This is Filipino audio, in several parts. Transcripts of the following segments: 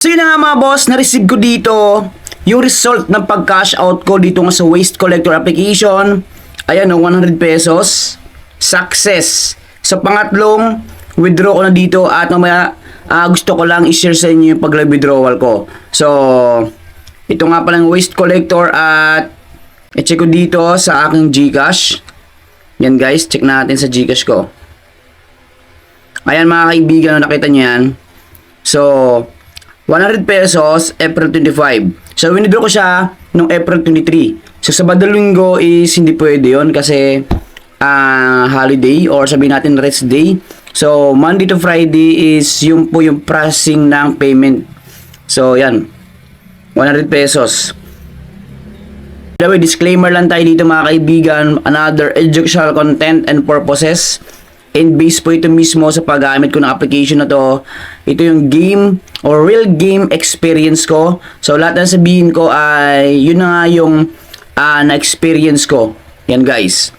So yun na nga mga boss, na-receive ko dito yung result ng pag-cash out ko dito nga sa Waste Collector application. Ayan o, 100 pesos. Success. Sa pangatlong withdraw ko na dito at mamaya gusto ko lang i-share sa inyo yung pag-live withdrawal ko. So, ito nga palang Waste Collector at i-check ko dito sa aking GCash. Yan guys, check natin sa GCash ko. Ayan mga kaibigan, nakita nyo yan. So, 100 pesos, April 25. So, winidraw ko siya noong April 23. So, sa Badalinggo is hindi pwede yun kasi holiday or sabihin natin rest day. So, Monday to Friday is yung po yung processing ng payment. So, yan. 100 pesos. By the way, disclaimer lang tayo dito mga kaibigan. Another educational content and purposes. And base po ito mismo sa paggamit ko ng application na to. Ito yung game or real game experience ko. So lahat na sabihin ko ay yun na nga yung na-experience ko. Yan guys.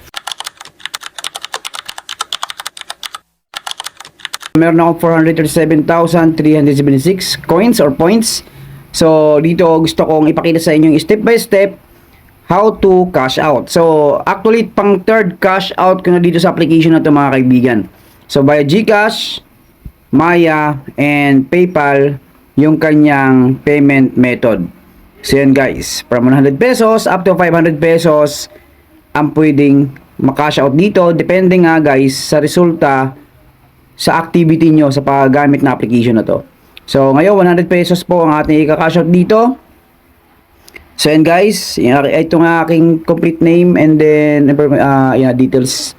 Meron akong 437,376 coins or points. So dito gusto kong ipakita sa inyo yung step by step how to cash out. So, actually, pang third cash out ko na dito sa application na to mga kaibigan. So, via GCash, Maya, and PayPal, yung kanyang payment method. So, yan guys. From 100 pesos up to 500 pesos ang pwedeng makash out dito. Depende nga guys sa resulta sa activity nyo sa paggamit na application na to. So, ngayon, 100 pesos po ang ating i-cash out dito. So yan guys, ito nga aking complete name and then details.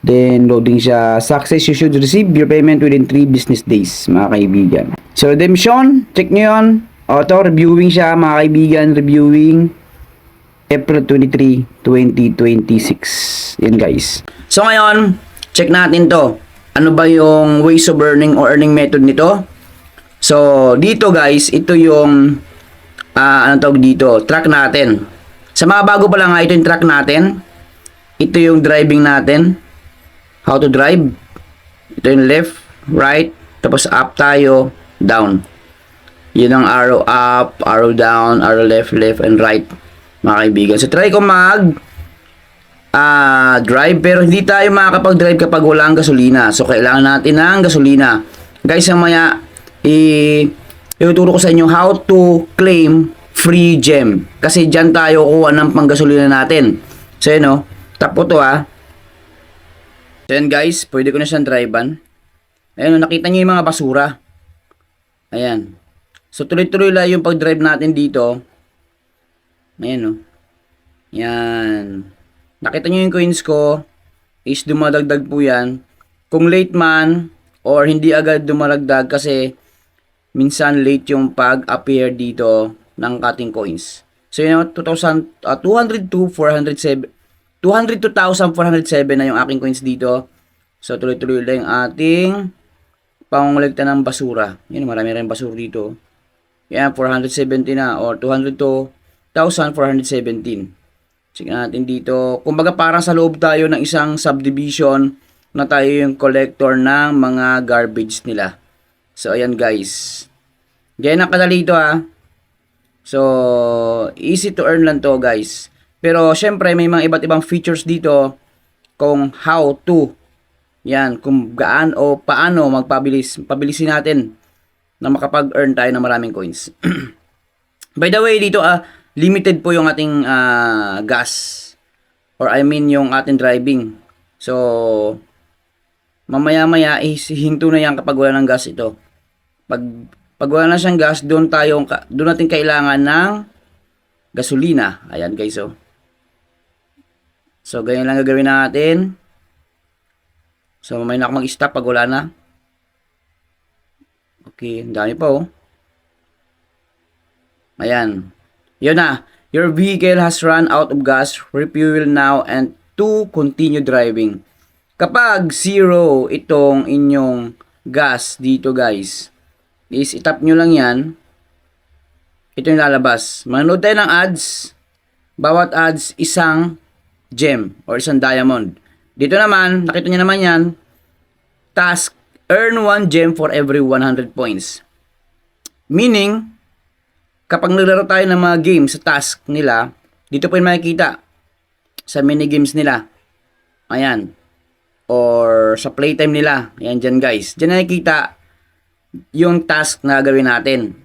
Then loading siya. Success, you should receive your payment within 3 business days mga kaibigan. So redemption, check nyo yun. Auto reviewing siya mga kaibigan. Reviewing April 23, 2026. Yan guys. So ngayon, check natin to. Ano ba yung ways of earning or earning method nito? So dito guys, ito yung ano tawag dito, track natin. Sa mga bago pa lang nga, ito yung track natin. Ito yung driving natin. How to drive. Ito yung left, right, tapos up tayo, down. Yun ang arrow up, arrow down, arrow left, left, and right. Mga kaibigan. So, try ko drive, pero hindi tayo makakapag-drive kapag walang gasolina. So, kailangan natin ng gasolina. Guys, mamaya, ituturo ko sa inyo how to claim free gem. Kasi dyan tayo kuha ng panggasolina natin. So yun o. Tap ko to ha. So yun guys. Pwede ko na siyang drivean. Ayun o. Nakita nyo yung mga basura. Ayan. So tuloy-tuloy lang yung pag-drive natin dito. Ayan o. Yan. Nakita nyo yung coins ko. Is dumadagdag po yan. Kung late man or hindi agad dumalagdag kasi minsan late yung pag-appear dito ng cutting coins. So yun, 202,407 na yung aking coins dito. So tuloy-tuloy lang yung ating pangungulikta ng basura. Yun, marami rin basura dito. Yan, 470 na or 202,417. Sige natin dito. Kumbaga parang sa loob tayo ng isang subdivision na tayo yung collector ng mga garbage nila. So, ayan guys. Ganyan ang kadali ito ha. So, easy to earn lang to guys. Pero, syempre, may mga iba't ibang features dito kung how to. Yan, kung gaan o paano pabilisin natin na makapag-earn tayo ng maraming coins. By the way, dito limited po yung ating gas. Or I mean, yung ating driving. So, mamaya-maya, hinto na yan kapag wala ng gas ito. Pag wala na siyang gas, doon natin kailangan ng gasolina. Ayan guys, oh. So, ganyan lang gagawin natin. So, mamaya na ako mag-stop pag wala na. Okay, ang dami pa, oh. Ayan. Yun na. Your vehicle has run out of gas. Refuel now and to continue driving. Kapag zero itong inyong gas dito guys, is itap nyo lang yan. Ito yung lalabas. Manood tayo ng ads. Bawat ads isang gem or isang diamond. Dito naman, nakita nyo naman yan. Task, earn 1 gem for every 100 points. Meaning, kapag naglaro tayo ng mga games sa task nila, dito po yung makikita sa mini games nila. Ayan. Or sa playtime nila. Ayan dyan guys. Dyan nakikita yung task na gawin natin.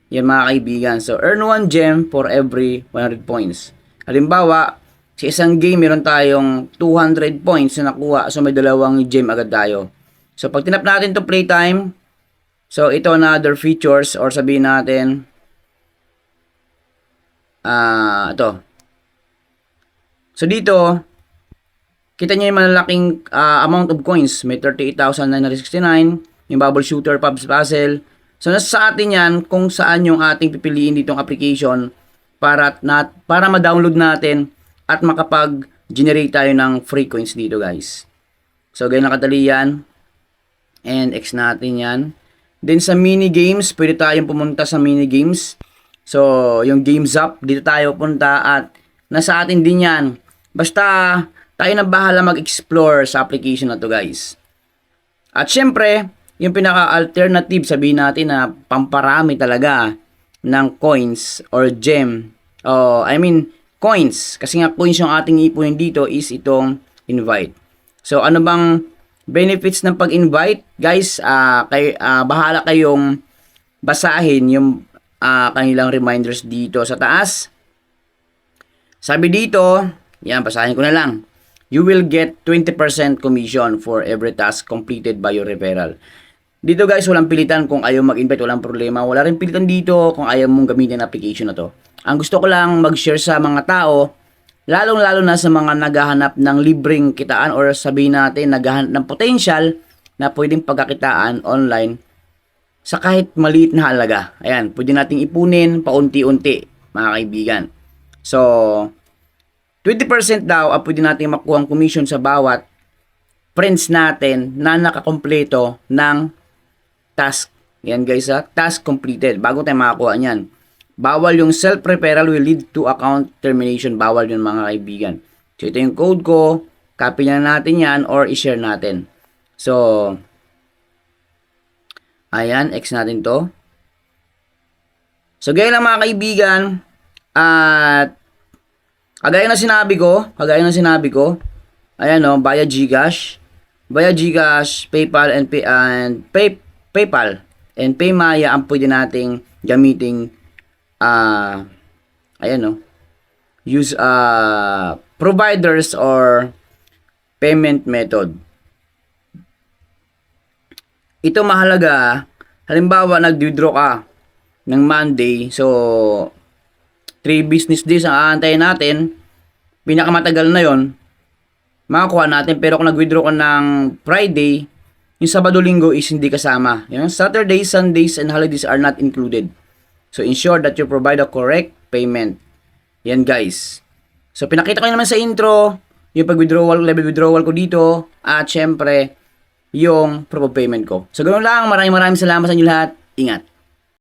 Yan mga kaibigan. So, earn 1 gem for every 100 points. Halimbawa, sa isang game, meron tayong 200 points na nakuha. So, may 2 gem agad tayo. So, pag tinap natin to playtime, so, ito another features or sabihin natin, ito. So, dito, kita nyo yung malalaking amount of coins. May 38,969, yung bubble shooter, pubs puzzle. So, nasa sa atin yan kung saan yung ating pipiliin ditong application para ma-download natin at makapag-generate tayo ng free coins dito guys. So, ganyan nakadali yan. And X natin yan. Then sa mini games, pwede tayong pumunta sa mini games. So, yung games up, dito tayo punta at nasa atin din yan. Basta, tayo na bahala mag-explore sa application na to guys. At syempre, yung pinaka-alternative, sabihin natin na pamparami talaga ng coins or gem. Coins. Kasi nga coins yung ating ipunin dito is itong invite. So, ano bang benefits ng pag-invite? Guys, bahala kayong basahin yung kanilang reminders dito sa taas. Sabi dito, yan, basahin ko na lang. You will get 20% commission for every task completed by your referral. Dito guys, walang pilitan kung ayaw mag-invite, walang problema. Wala rin pilitan dito kung ayaw mong gamitin ang application na to. Ang gusto ko lang mag-share sa mga tao, lalong-lalo na sa mga naghahanap ng libreng kitaan or sabihin natin naghahanap ng potential na pwedeng pagkakitaan online sa kahit maliit na halaga. Ayan, pwede nating ipunin paunti-unti, mga kaibigan. So, 20% daw ang pwede natin makuha ang commission sa bawat friends natin na nakakompleto ng task. Yan guys task completed. Bago tayo makakuha niyan. Bawal yung self-referral will lead to account termination. Bawal yun mga kaibigan. So ito yung code ko. Copy na natin yan or i-share natin. So, ayan, X natin to. So gaya lang mga kaibigan. At kagaya na sinabi ko, ayan o, via GCash, PayPal and PayPal and Paymaya ang pwede nating gamiting use providers or payment method. Ito mahalaga, halimbawa nag-withdraw ka ng Monday, so 3 business days ang aantayin natin, pinakamatagal na yon, makakuha natin. Pero kung nag-withdraw ka ng Friday, yung Sabado-Linggo is hindi kasama. Yung Saturdays, Sundays, and holidays are not included. So, ensure that you provide a correct payment. Yan guys. So, pinakita ko naman sa intro, yung level withdrawal ko dito, at syempre, yung proof of payment ko. So, ganoon lang. Maraming salamat sa inyo lahat. Ingat.